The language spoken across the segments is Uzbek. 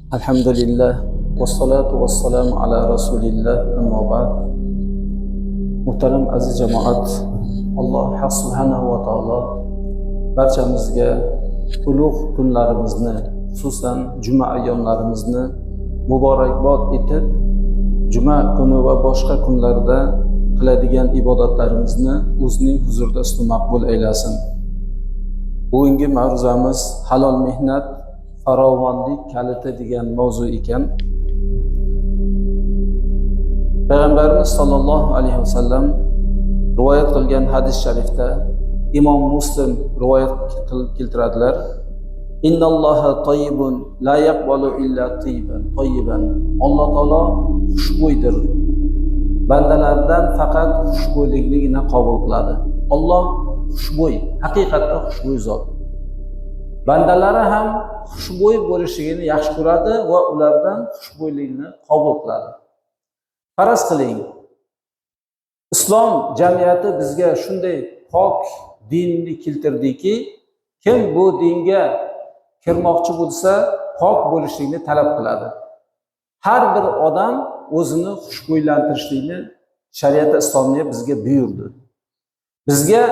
Alhamdulillah vassalatu vassalamu ala rasulillah amma ba'd. Muhtaram aziz jamoat, Alloh subhanahu va taolo barchamizga ulug' kunlarimizni, xususan juma ayyomlarimizni muborakbod etib, juma kuni va boshqa kunlarda qiladigan ibodatlarimizni o'zining huzurida maqbul aylasin. Bugungi mavzuyimiz halol mehnat, farovonlik kaliti degan mavzu ekan. Payg'ambarimiz sollallohu alayhi vasallam rivoyat qilgan hadis sharifda Imom Muslim rivoyat keltiradilar. Innalloha tayyibun la yaqbalu illa tayyiban. Alloh taolo xushbo'ydir. Bandalardan faqat xushbo'ylikligini qabul qiladi. Alloh xushbo'y, haqiqatda xushbo'y zot. Bandalari ham xushbo'y bo'lishligini yaxshi ko'radi va ulardan xushbo'ylikni qabul qiladi. Faraz qiling, islom jamiyati bizga shunday pok dinni keltirdiki, kim bu dinga kirmoqchi bo'lsa, pok bo'lishlikni talab qiladi. Har bir odam o'zini xushbo'ylantirishlikni shariat islomiy bizga buyurdi. Bizga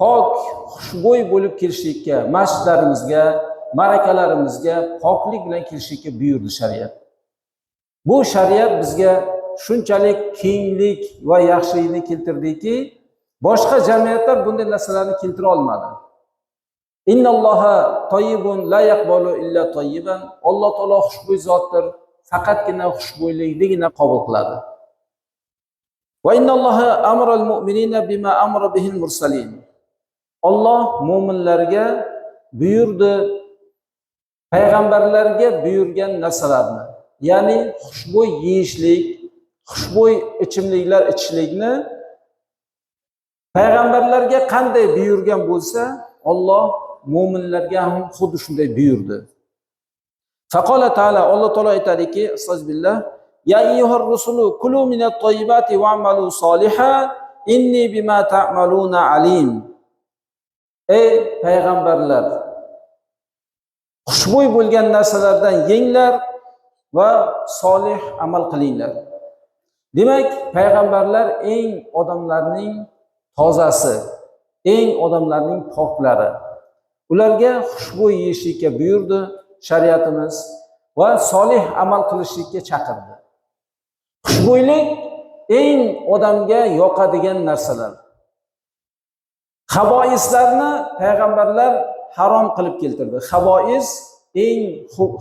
pok, xushbo'y bo'lib kelishlikka, masjidlarimizga, ma'rakalarimizga poklik bilan kelishlikka buyurdi shariat. Bu shariat bizga shunchalik kenglik va yaxshilikni keltirdiki, boshqa jamiyatlar bunday narsalarni keltira olmadi. Innalloha tayyibun la yaqbalu illa tayyiban. Alloh taolo xushbo'y zotdir, faqatgina xushbo'yliknigina qabul qiladi. Va innalloha amral mu'minina bima amara bihil mursalin. Alloh mu'minlarga buyurdi, payg'ambarlarga buyurgan narsalarni, ya'ni xushbo'y yeyishlik, xushbo'y ichimliklar ichishlikni payg'ambarlarga qanday buyurgan bo'lsa, Alloh mu'minlarga ham xuddi shunday buyurdi. Faqala ta'ala, Alloh taolo aytadiki, astagfirullah, ya ayyuhar rusulu kulu minat tayyibati wa'malu solihan inni bima ta'maluna alim. Ey payg'ambarlar, xushbo'y bo'lgan narsalardan yenglar va solih amal qilinglar. Demak, payg'ambarlar eng odamlarning tozasi, eng odamlarning poklari. Ularga xushbo'y yeyishlikka buyurdi shariatimiz va solih amal qilishlikka chaqirdi. Xushbo'ylik eng odamga yoqadigan narsalar. Xaboislarni payg'ambarlar harom qilib keltirdi. Xabois eng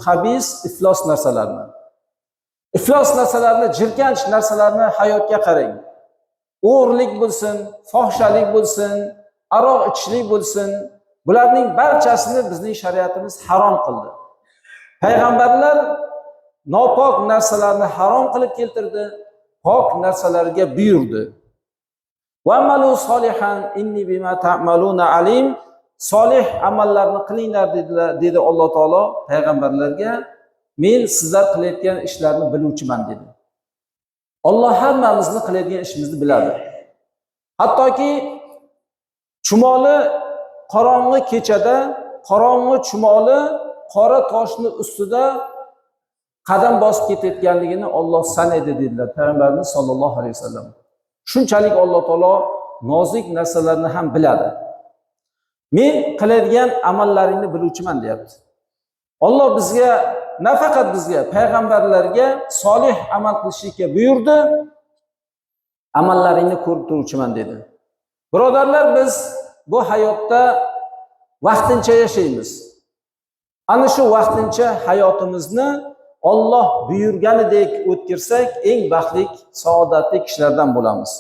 xabis, iflos narsalarni. Iflos narsalarni, jirkanch narsalarni hayotga qarang. O'g'irlik bo'lsin, fohishalik bo'lsin, aroq ichishlik bo'lsin, bularning barchasini bizning shariatimiz harom qildi. Payg'ambarlar nopok narsalarni harom qilib keltirdi, pok narsalarga buyurdi. Wa'malu solihan inni bima ta'maluna alim. Solih amallarni qilinglar dedi Alloh taolo payg'ambarlarga. Men sizlar qilayotgan ishlarni biluvchiman dedi. Alloh hammamizni qilayotgan ishimizni biladi. Hattoki chumoli qorong'i kechada, qorong'i chumoli qora toshni ustida qadam bosib ketayotganligini Alloh sanaydi dedilar payg'ambarimiz sollallohu alayhi vasallam. Shunchalik Alloh taolo nozik narsalarni ham biladi. Men qiladigan amallaringni biluvchiman deyapti. Alloh bizga, nafaqat bizga, payg'ambarlarga solih amal qilishga buyurdi. Amallaringni ko'rib turuvchiman dedi. Birodarlar, biz bu hayotda vaqtincha yashaymiz. Ana shu vaqtincha hayotimizni Alloh buyurganidek o'tkirsak, eng baxtli, saodatli kishilardan bo'lamiz.